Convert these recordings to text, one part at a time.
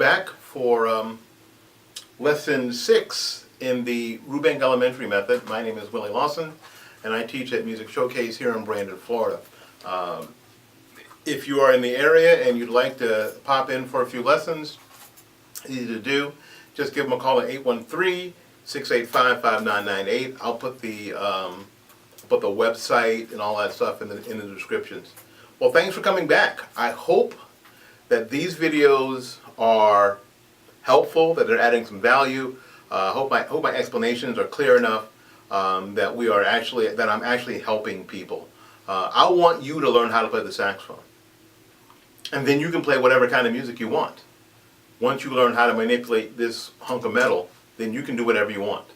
Back for lesson 6 in the Rubank Elementary Method. My name is Willie Lawson, and I teach at Music Showcase here in Brandon, Florida. If you are in the area and you'd like to pop in for a few lessons, easy to do. Just give them a call at 813-685-5998. I'll put the website and all that stuff in the descriptions. Well, thanks for coming back. I hope that these videos are helpful, that they're adding some value. Hope my explanations are clear enough that I'm actually helping people. I want you to learn how to play the saxophone, and then you can play whatever kind of music you want. Once you learn how to manipulate this hunk of metal, then you can do whatever you want.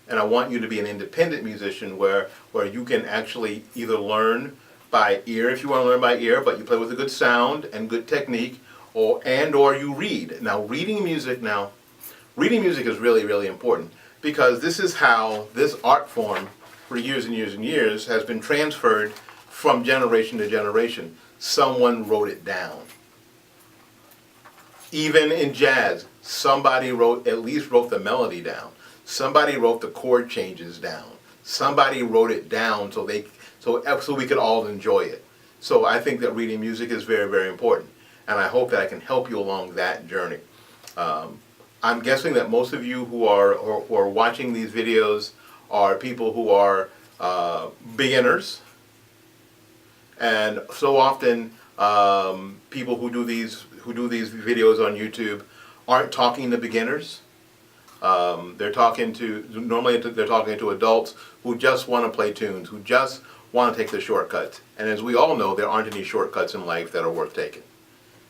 And I want you to be an independent musician where you can actually either learn by ear if you want to learn by ear, but you play with a good sound and good technique, or you read. Now, reading music is really, really important, because this is how this art form for years and years and years has been transferred from generation to generation. Someone wrote it down. Even in jazz, somebody at least wrote the melody down. Somebody wrote the chord changes down. Somebody wrote it down so we could all enjoy it. So I think that reading music is very, very important, and I hope that I can help you along that journey. I'm guessing that most of you who are watching these videos are people who are beginners, and so often people who do these videos on YouTube aren't talking to beginners. They're talking to adults who just want to play tunes, who just want to take the shortcuts. And as we all know, there aren't any shortcuts in life that are worth taking.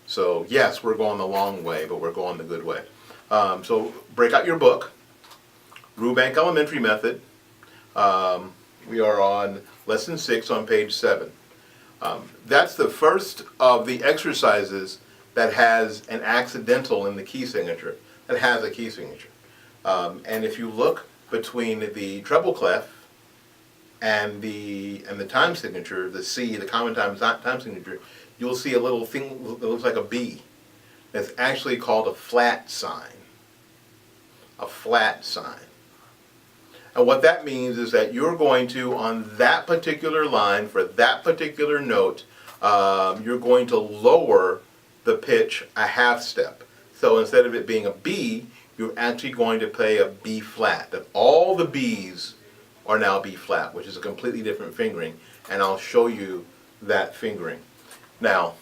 So yes, we're going the long way, but we're going the good way. So break out your book, Rubank Elementary Method. We are on lesson 6 on page 7. That's the first of the exercises that has an accidental in the key signature, that has a key signature. And if you look between the treble clef and the time signature, the C, the common time signature, you'll see a little thing that looks like a B. That's actually called a flat sign. A flat sign. And what that means is that you're going to, on that particular line, for that particular note, you're going to lower the pitch a half step. So instead of it being a B, you're actually going to play a B flat. That all the B's are now B flat, which is a completely different fingering, and I'll show you that fingering. Now,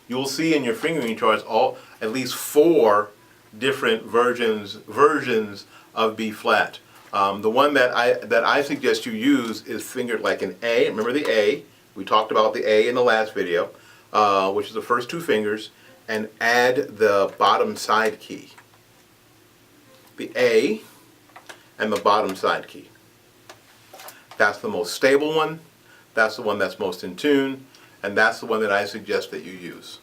you'll see in your fingering charts at least 4 different versions of B flat. The one that I suggest you use is fingered like an A. Remember the A? We talked about the A in the last video, which is the first 2 fingers, and add the bottom side key. The A and the bottom side key. That's the most stable one. That's the one that's most in tune, and that's the one that I suggest that you use.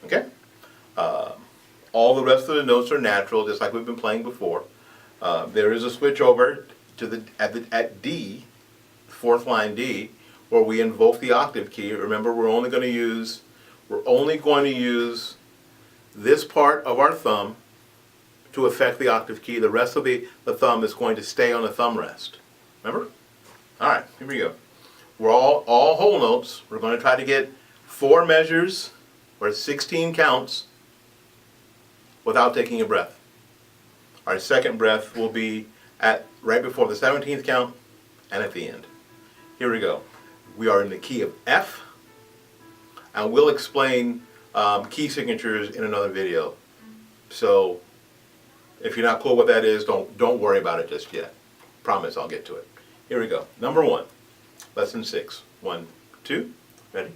Okay? All the rest of the notes are natural, just like we've been playing before. There is a switch over to at D, 4th line D, where we invoke the octave key. Remember, we're only going to use this part of our thumb to affect the octave key. The rest of the thumb is going to stay on the thumb rest. Remember? All right, here we go. We're all whole notes. We're going to try to get 4 measures or 16 counts without taking a breath. Our second breath will be right before the 17th count and at the end. Here we go. We are in the key of F, and we'll explain key signatures in another video. So if you're not cool what that is, don't worry about it just yet. Promise I'll get to it. Here we go. Number 1, lesson 6. 1, 2, ready?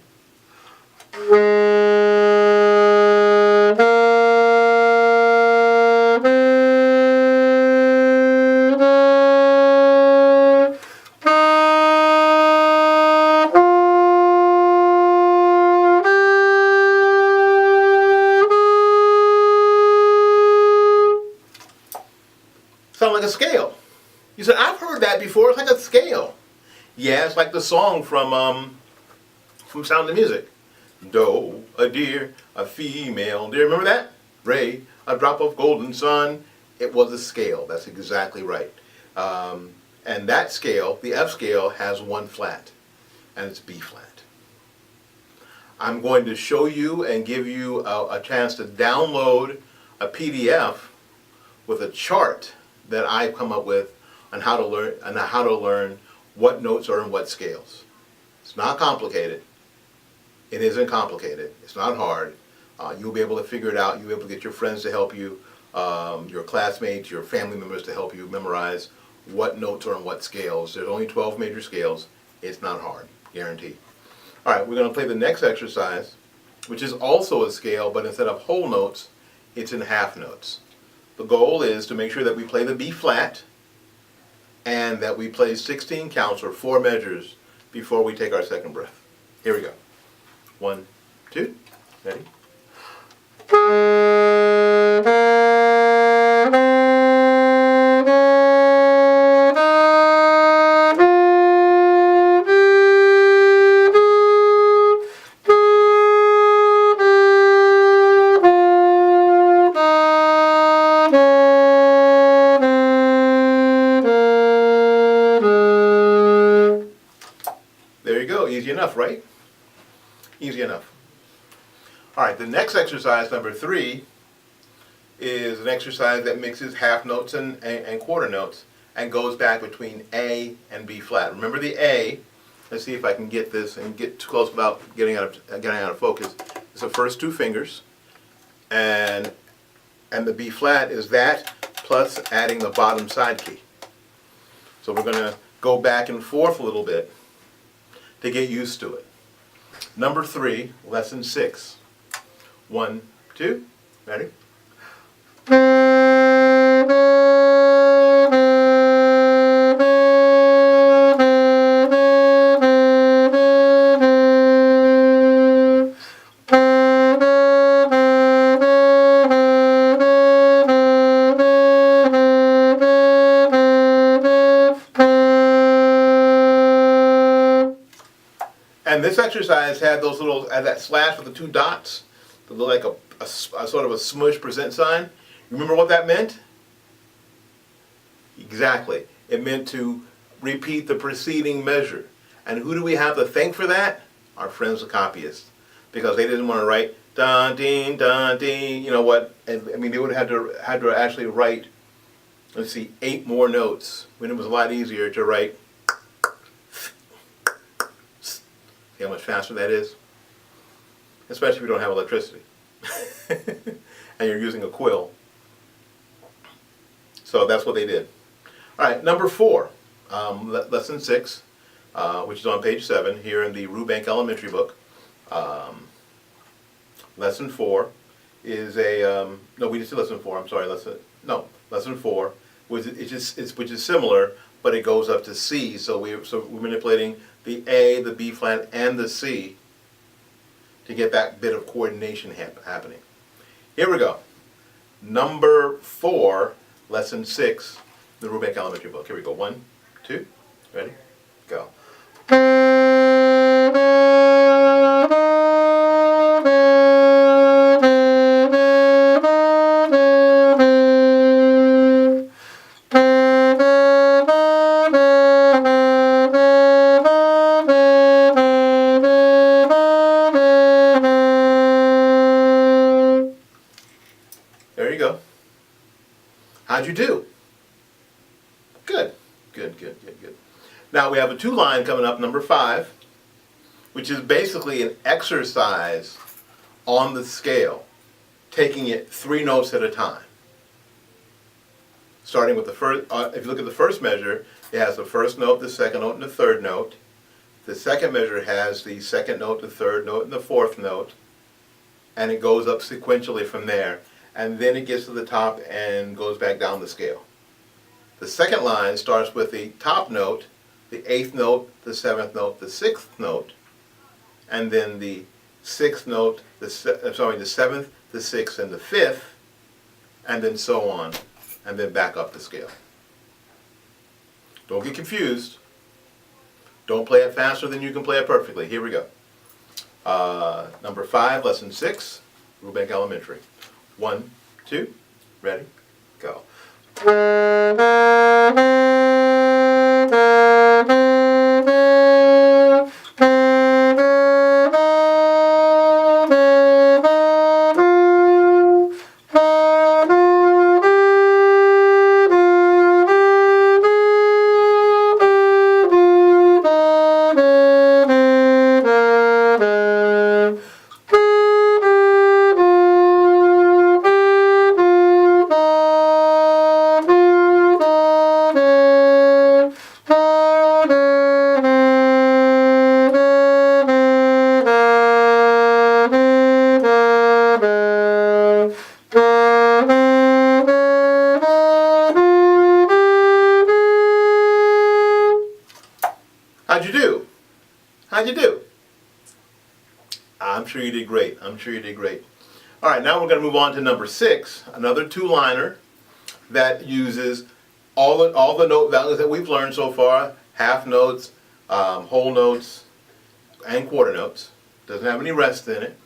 Sound like a scale. You said, I've heard that before. It's like a scale. Yeah, it's like the song from Sound of Music. Do, a deer, a female deer. Remember that? Ray, a drop of golden sun. It was a scale. That's exactly right. And that scale, the F scale, has one flat, and it's B flat. I'm going to show you and give you a chance to download a PDF with a chart that I've come up with on how to learn what notes are in what scales. It's not complicated. It isn't complicated. It's not hard. You'll be able to figure it out. You'll be able to get your friends to help you, your classmates, your family members to help you memorize what notes are in what scales. There's only 12 major scales. It's not hard, guaranteed. All right, we're going to play the next exercise, which is also a scale, but instead of whole notes, it's in half notes. The goal is to make sure that we play the B flat and that we play 16 counts or 4 measures before we take our second breath. Here we go. 1, 2, ready? There you go. Easy enough, right? Easy enough. All right, the next exercise, number 3, is an exercise that mixes half notes and quarter notes and goes back between A and B flat. Remember the A, let's see if I can get this and get too close without getting out of focus. It's the first 2 fingers, and the B flat is that plus adding the bottom side key. So we're going to go back and forth a little bit to get used to it. Number 3, lesson 6. 1, 2, ready? And this exercise had those that slash with the 2 dots that look like a sort of a smush % sign. Remember what that meant? Exactly. It meant to repeat the preceding measure. And who do we have to thank for that? Our friends the copyists. Because they didn't want to write dun ding, you know what? I mean, they would have had to actually write, let's see, 8 more notes when it was a lot easier to write. See how much faster that is? Especially if you don't have electricity. And you're using a quill. So that's what they did. All right, number 4, lesson 6, which is on page 7 here in the Rubank Elementary book. Lesson 4 is a, no, we just did lesson 4, I'm sorry, lesson 4, which is similar, but it goes up to C, so we're manipulating the A, the B flat, and the C to get that bit of coordination happening. Here we go. Number 4, lesson 6, the Rubank Elementary book. Here we go. 1, 2, ready, go. There you go. How'd you do? Good. Good. Now we have a 2-line coming up, number 5, which is basically an exercise on the scale, taking it 3 notes at a time. Starting with the first, if you look at the first measure, it has the first note, the second note, and the third note. The second measure has the second note, the third note, and the fourth note. And it goes up sequentially from there. And then it gets to the top and goes back down the scale. The second line starts with the top note, the 8th note, the 7th note, the 6th note, and then the 6th note, the 7th, the 6th, and the 5th, and then so on, and then back up the scale. Don't get confused. Don't play it faster than you can play it perfectly. Here we go. Number 5, lesson 6, Rubank Elementary. 1, 2, ready, go. How'd you do? How'd you do? I'm sure you did great. I'm sure you did great. All right, now we're going to move on to number 6, another two-liner that uses all the note values that we've learned so far, half notes, whole notes, and quarter notes. Doesn't have any rest in it.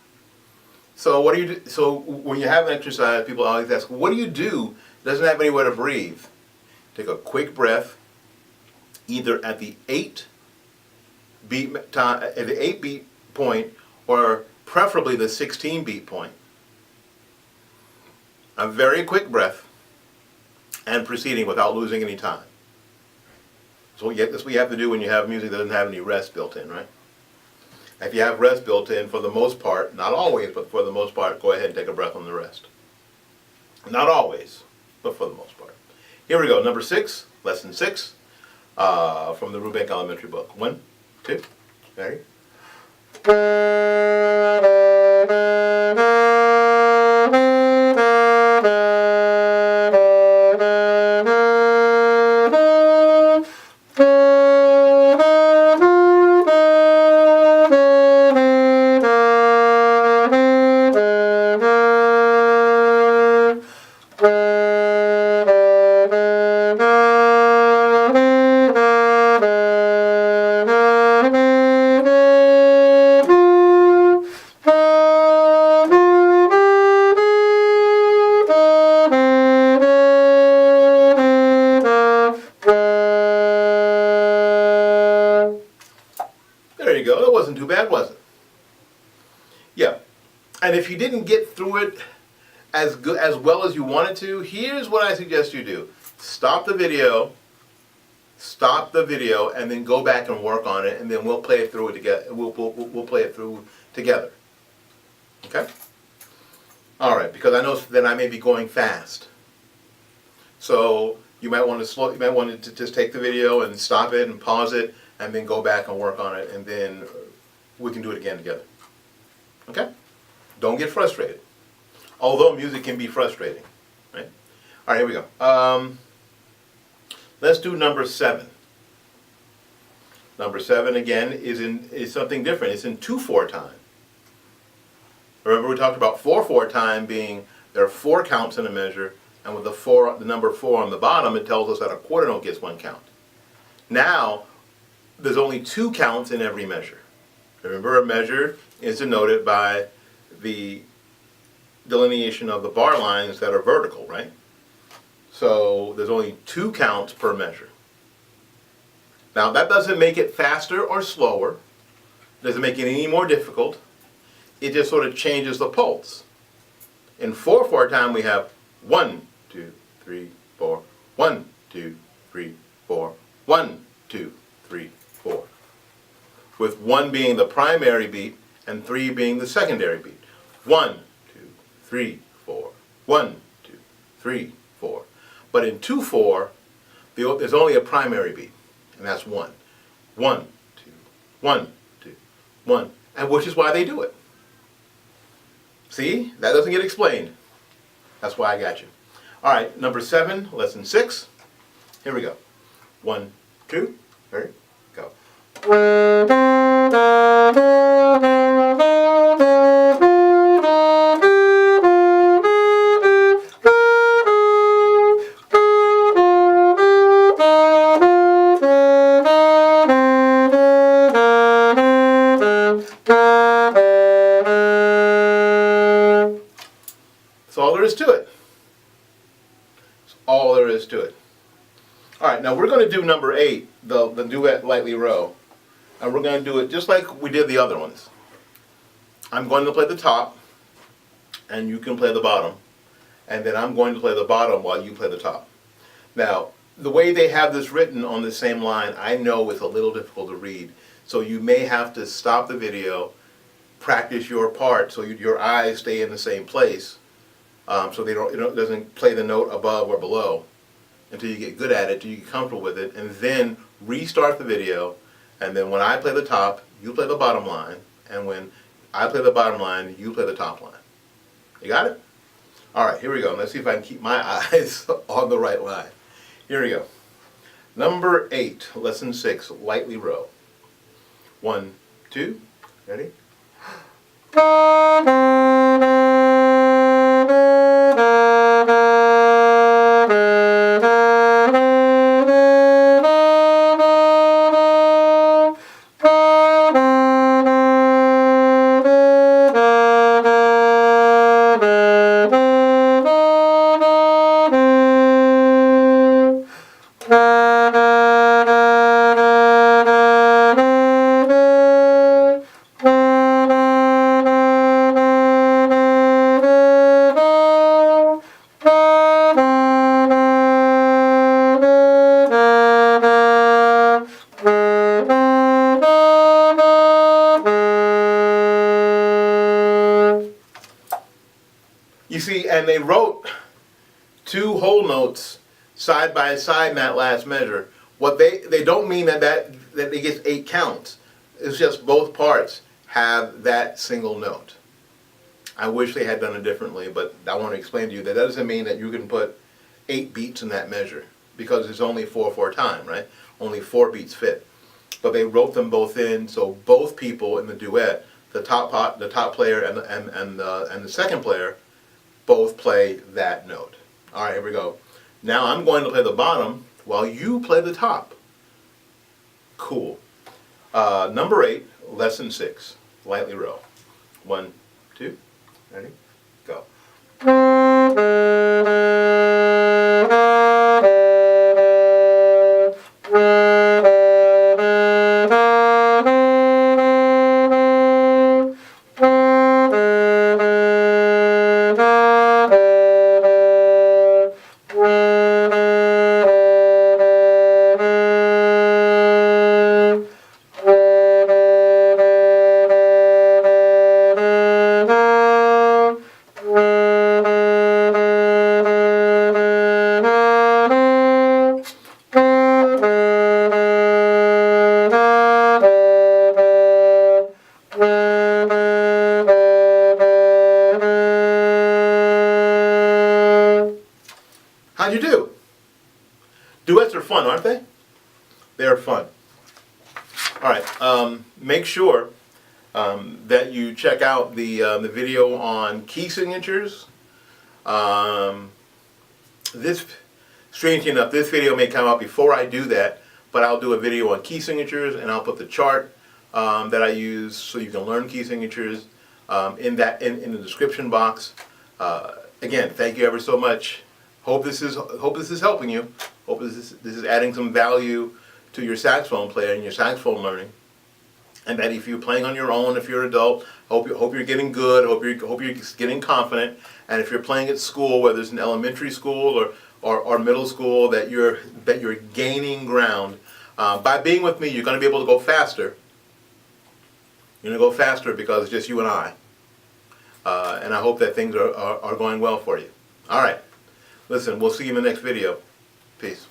So what do you do? So when you have an exercise, people always ask, what do you do? Doesn't have anywhere to breathe. Take a quick breath, either at the 8 beat time, at the 8 beat point, or preferably the 16 beat point. A very quick breath and proceeding without losing any time. So that's what you have to do when you have music that doesn't have any rest built in, right? If you have rest built in, for the most part, not always, but for the most part, go ahead and take a breath on the rest. Not always, but for the most part. Here we go, number 6, lesson 6, from the Rubank Elementary book. 1, 2, ready? There you go. That wasn't too bad, was it? Yeah. And if you didn't get through it as well as you wanted to, here's what I suggest you do. Stop the video, and then go back and work on it, and then we'll play it through together. We'll play it through together. Okay? All right, because I know that I may be going fast. So you might want to slow. You might want to just take the video and stop it and pause it, and then go back and work on it, and then we can do it again together. Okay? Don't get frustrated. Although music can be frustrating, right? All right, here we go. Let's do number 7. Number 7 again is something different. It's in 2/4 time. Remember we talked about 4/4 time being there are 4 counts in a measure, and with the number 4 on the bottom, it tells us that a quarter note gets 1 count. Now, there's only 2 counts in every measure. Remember, a measure is denoted by the delineation of the bar lines that are vertical, right? So there's only 2 counts per measure. Now that doesn't make it faster or slower, doesn't make it any more difficult, it just sort of changes the pulse. In 4/4 time we have 1, 2, 3, 4, 1, 2, 3, 4, 1, 2, 3, 4. With 1 being the primary beat and 3 being the secondary beat. 1, 2, 3, 4, 1, 2, 3, 4. But in 2/4, there's only a primary beat, and that's 1. 1, 2, 1, 2, 1, and which is why they do it. See, that doesn't get explained. That's why I got you. All right, number 7, lesson 6. Here we go. 1, 2, ready, go. is to it. That's all there is to it. All right, now we're going to do number 8, the duet lightly row. And we're going to do it just like we did the other ones. I'm going to play the top, and you can play the bottom. And then I'm going to play the bottom while you play the top. Now, the way they have this written on the same line, I know it's a little difficult to read. So you may have to stop the video, practice your part so your eyes stay in the same place, so it doesn't play the note above or below until you get good at it, until you get comfortable with it, and then restart the video. And then when I play the top, you play the bottom line, and when I play the bottom line, you play the top line. You got it? All right, here we go. Let's see if I can keep my eyes on the right line. Here we go. Number 8, lesson 6, lightly row. 1, 2, ready? You see, and they wrote 2 whole notes side by side in that last measure. What they don't mean that they get 8 counts. It's just both parts have that single note. I wish they had done it differently, but I want to explain to you that doesn't mean that you can put 8 beats in that measure, because it's only 4/4 time, right? Only 4 beats fit. But they wrote them both in, so both people in the duet, the top player and the second player, both play that note. All right, here we go. Now I'm going to play the bottom while you play the top. Cool. Number 8, lesson 6, lightly row. 1, 2, ready, go. How'd you do? Duets are fun, aren't they? They're fun. All right, make sure that you check out the video on key signatures. Strangely enough, this video may come out before I do that, but I'll do a video on key signatures, and I'll put the chart that I use so you can learn key signatures in the description box. Again, thank you ever so much. Hope this is helping you. Hope this is adding some value to your saxophone playing and your saxophone learning. And that if you're playing on your own, if you're an adult, hope you're getting good. Hope you're getting confident. And if you're playing at school, whether it's in elementary school or middle school, that you're gaining ground. By being with me, you're going to be able to go faster. You're going to go faster because it's just you and I. And I hope that things are going well for you. All right. Listen, we'll see you in the next video. Peace.